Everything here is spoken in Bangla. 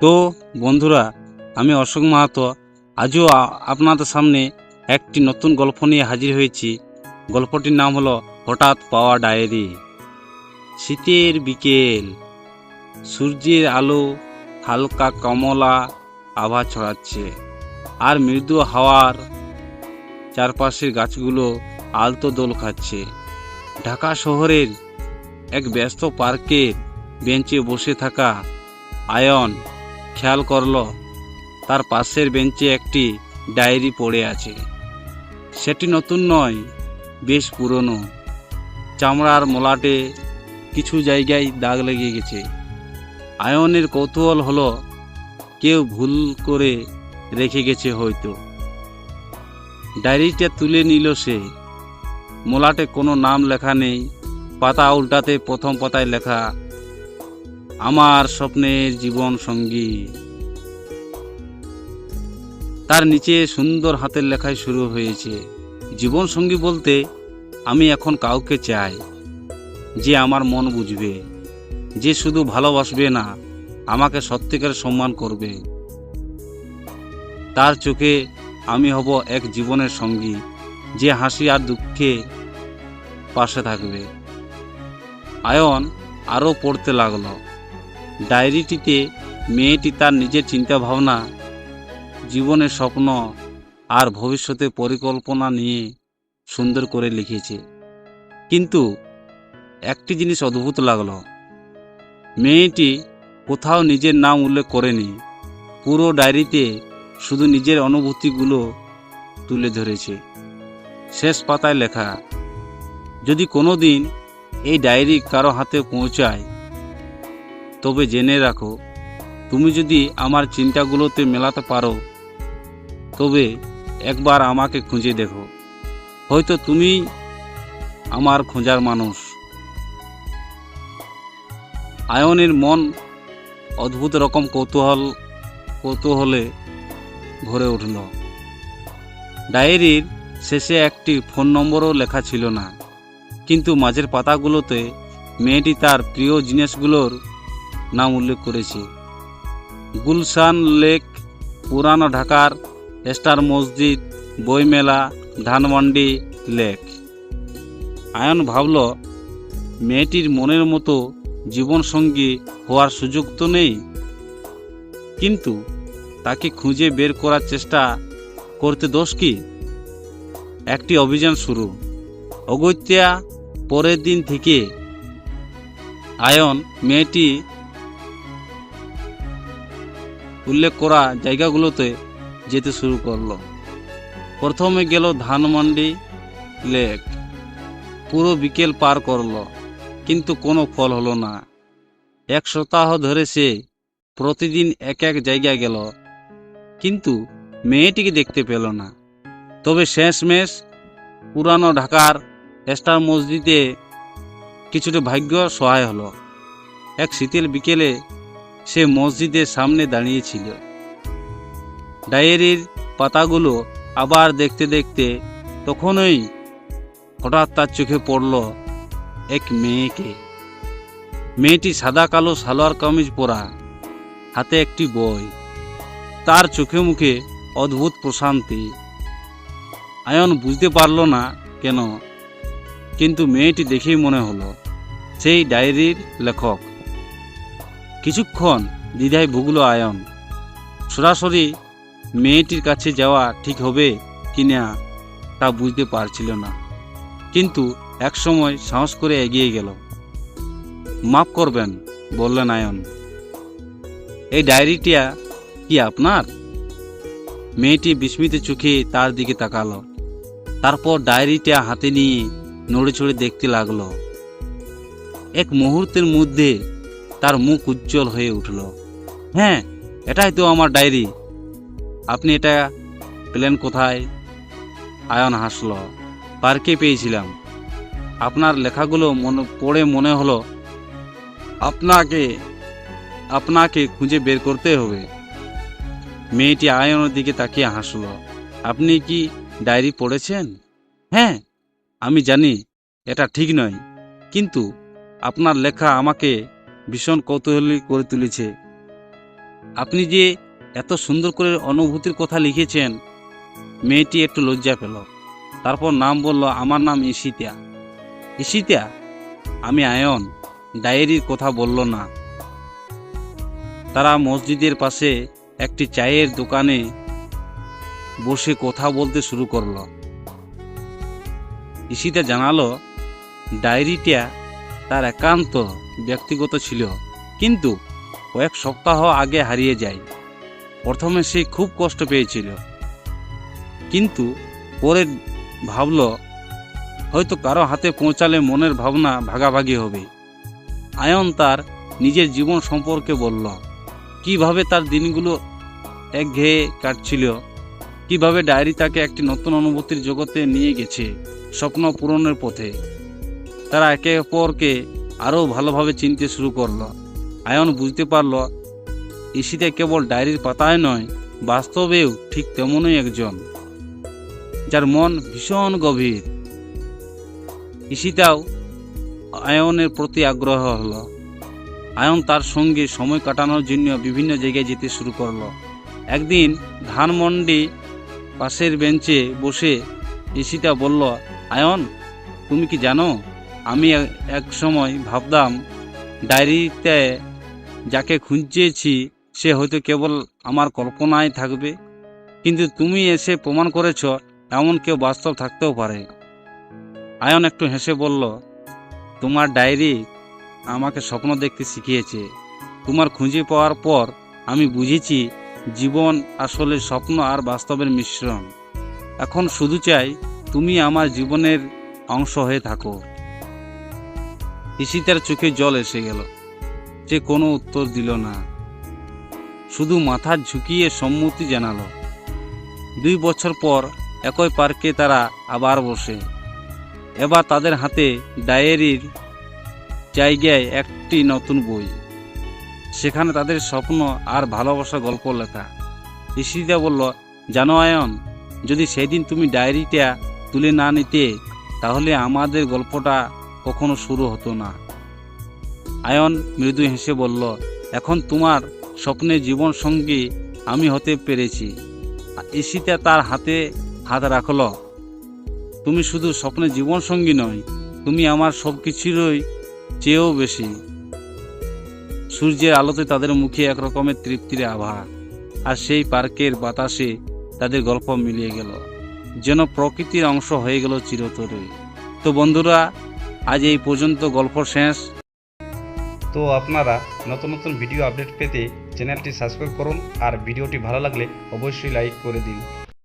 তো বন্ধুরা, আমি অশোক মাহাতো আজও আপনাদের সামনে একটি নতুন গল্প নিয়ে হাজির হয়েছি। গল্পটির নাম হলো হঠাৎ পাওয়া ডায়েরি। শীতের বিকেল, সূর্যের আলো হালকা কমলা আভা ছড়াচ্ছে, আর মৃদু হাওয়ার চারপাশের গাছগুলো আলতো দোল খাচ্ছে। ঢাকা শহরের এক ব্যস্ত পার্কের বেঞ্চে বসে থাকা আয়ন খেয়াল করল তার পাশের বেঞ্চে একটি ডায়েরি পড়ে আছে। সেটি নতুন নয়, বেশ পুরনো। চামড়ার মলাটে কিছু জায়গায় দাগ লেগে গেছে। আয়নের কৌতূহল হলো কেউ ভুল করে রেখে গেছে হয়তো। ডায়েরিটা তুলে নিল সে। মলাটে কোনো নাম লেখা নেই। পাতা উল্টাতে প্রথম পাতায় লেখা, আমার স্বপ্নের জীবন সঙ্গী। তার নিচে সুন্দর হাতের লেখায় শুরু হয়েছে, জীবন সঙ্গী বলতে আমি এখন কাউকে চাই যে আমার মন বুঝবে, যে শুধু ভালোবাসবে না, আমাকে সত্যিকার সম্মান করবে। তার চোখে আমি হব এক জীবনের সঙ্গী, যে হাসি আর দুঃখে পাশে থাকবে। আয়ন আরও পড়তে লাগলো। ডায়েরিটিতে মেয়েটি তার নিজের চিন্তা ভাবনা, জীবনের স্বপ্ন আর ভবিষ্যতের পরিকল্পনা নিয়ে সুন্দর করে লিখেছে। কিন্তু একটি জিনিস অদ্ভুত লাগলো, মেয়েটি কোথাও নিজের নাম উল্লেখ করেনি। পুরো ডায়েরিতে শুধু নিজের অনুভূতিগুলো তুলে ধরেছে। শেষ পাতায় লেখা, যদি কোনো দিন এই ডায়েরি কারো হাতে পৌঁছায়, তবে জেনে রাখো, তুমি যদি আমার চিন্তাগুলোতে মেলাতে পারো, তবে একবার আমাকে খুঁজে দেখো, হয়তো তুমি আমার খোঁজার মানুষ। আয়নের মন অদ্ভুত রকম কৌতূহলে ভরে উঠল। ডায়েরির শেষে একটি ফোন নম্বরও লেখা ছিল না, কিন্তু মাঝের পাতাগুলোতে মেয়েটি তার প্রিয় জিনিসগুলোর নাম উল্লেখ করেছে। গুলশান লেক, পুরানো ঢাকার স্টার মসজিদ, বইমেলা, ধানমন্ডি লেক। আয়ন ভাবল, মেয়েটির মনের মতো জীবনসঙ্গী হওয়ার সুযোগ তো নেই, কিন্তু তাকে খুঁজে বের করার চেষ্টা করতে দোষ কি? একটি অভিযান শুরু। অগত্যা পরের দিন থেকে আয়ন মেয়েটি উল্লেখ করা জায়গাগুলোতে যেতে শুরু করলো। প্রথমে গেল ধানমন্ডি লেক। পুরো বিকেল পার করলো, কিন্তু কোনো ফল হলো না। এক সপ্তাহ ধরে সে প্রতিদিন এক এক জায়গায় গেল, কিন্তু মেয়েটিকে দেখতে পেল না। তবে শেষমেশ পুরানো ঢাকার স্টার মসজিদে কিছুটা ভাগ্য সহায় হলো। এক শীতের বিকেলে সে মসজিদের সামনে দাঁড়িয়েছিল। ডায়েরির পাতাগুলো আবার দেখতে দেখতে তখনই হঠাৎ তার চোখে পড়ল এক মেয়েকে। মেয়েটি সাদা কালো সালোয়ার কামিজ পরা, হাতে একটি বই, তার চোখে মুখে অদ্ভুত প্রশান্তি। আয়ন বুঝতে পারল না কেন, কিন্তু মেয়েটি দেখেই মনে হলো সেই ডায়েরির লেখক। কিছুক্ষণ দ্বিধায় ভুগল আয়ন। সরাসরি মেয়েটির কাছে যাওয়া ঠিক হবে কিনা তা বুঝতে পারছিল না, কিন্তু একসময় সাহস করে এগিয়ে গেল। মাফ করবেন, বললেন আয়ন, এই ডায়েরিটা কি আপনার? মেয়েটি বিস্মিত চোখে তার দিকে তাকালো, তারপর ডায়েরিটা হাতে নিয়ে নড়ে চড়ে দেখতে লাগলো। এক মুহূর্তের মধ্যে তার মুখ উজ্জ্বল হয়ে উঠল। হ্যাঁ, এটাই তো আমার ডায়েরি। আপনি এটা পেলেন কোথায়? আয়ন হাসল। পার্কে পেয়েছিলাম। আপনার লেখাগুলো পড়ে মনে হলো আপনাকে খুঁজে বের করতে হবে। মেয়েটি আয়নের দিকে তাকিয়ে হাসল। আপনি কি ডায়েরি পড়েছেন? হ্যাঁ, আমি জানি এটা ঠিক নয়, কিন্তু আপনার লেখা আমাকে ভীষণ কৌতূহলী করে তুলেছে। আপনি যে এত সুন্দর করে অনুভূতির কথা লিখেছেন। মেয়েটি একটু লজ্জা পেল, তারপর নাম বলল, আমার নাম ঈশিতা। ঈশিতা, আমি আয়ন। ডায়েরির কথা বলল না। তারা মসজিদের পাশে একটি চায়ের দোকানে বসে কথা বলতে শুরু করলো। ঈশিতা জানালো, ডায়েরিটা তার একান্ত ব্যক্তিগত ছিল, কিন্তু কয়েক সপ্তাহ আগে হারিয়ে যায়। প্রথমে সে খুব কষ্ট পেয়েছিল, কিন্তু পরে ভাবল হয়তো কারো হাতে পৌঁছালে মনের ভাবনা ভাগাভাগি হবে। আয়ন তার নিজের জীবন সম্পর্কে বলল, কিভাবে তার দিনগুলো একঘেয়ে কাটছিল, কিভাবে ডায়েরি তাকে একটি নতুন অনুভূতির জগতে নিয়ে গেছে, স্বপ্ন পূরণের পথে। তারা একে অপরকে আরও ভালোভাবে চিনতে শুরু করলো। আয়ন বুঝতে পারল, ঈশিতা কেবল ডায়েরির পাতায় নয়, বাস্তবেও ঠিক তেমনই একজন, যার মন ভীষণ গভীর। ঈশিতাও আয়নের প্রতি আগ্রহ হলো। আয়ন তার সঙ্গে সময় কাটানোর জন্য বিভিন্ন জায়গায় যেতে শুরু করলো। একদিন ধানমন্ডি পাশের বেঞ্চে বসে ঈশিতা বলল, আয়ন, তুমি কি জানো, আমি এক সময় ভাবতাম ডায়েরিতে যাকে খুঁজেছি সে হয়তো কেবল আমার কল্পনায় থাকবে, কিন্তু তুমি এসে প্রমাণ করেছ এমন কেউ বাস্তব থাকতেও পারে। আয়ন একটু হেসে বলল, তোমার ডায়েরি আমাকে স্বপ্ন দেখতে শিখিয়েছে। তোমার খুঁজে পাওয়ার পর আমি বুঝেছি জীবন আসলে স্বপ্ন আর বাস্তবের মিশ্রণ। এখন শুধু চাই তুমি আমার জীবনের অংশ হয়ে থাকো। ঈশিতার চোখে জল এসে গেল। সে কোনো উত্তর দিল না, শুধু মাথা ঝুঁকিয়ে সম্মতি জানালো। 2 বছর পর একই পার্কে তারা আবার বসে। এবার তাদের হাতে ডায়েরির জায়গায় একটি নতুন বই, সেখানে তাদের স্বপ্ন আর ভালোবাসার গল্প লেখা। ঈশিতা বলল, জানো আয়ন, যদি সেদিন তুমি ডায়েরিটা তুলে না নিতে, তাহলে আমাদের গল্পটা কখনো শুরু হতো না। আয়ন মৃদু হেসে বলল, এখন তোমার স্বপ্নের জীবন সঙ্গী আমি হতে পেরেছি। ঈশিতা তার হাতে হাত রাখল, তুমি শুধু স্বপ্নের জীবন সঙ্গী নয়, তুমি আমার সব কিছুরই চেয়েও বেশি। সূর্যের আলোতে তাদের মুখে একরকমের তৃপ্তির আভা, আর সেই পার্কের বাতাসে তাদের গল্প মিলিয়ে গেল, যেন প্রকৃতির অংশ হয়ে গেল চিরতরে। তো বন্ধুরা, আজ এই পর্যন্ত, গল্প শেষ। তো আপনারা নতুন নতুন ভিডিও আপডেট পেতে চ্যানেলটি সাবস্ক্রাইব করুন, আর ভিডিওটি ভালো লাগলে অবশ্যই লাইক করে দিন।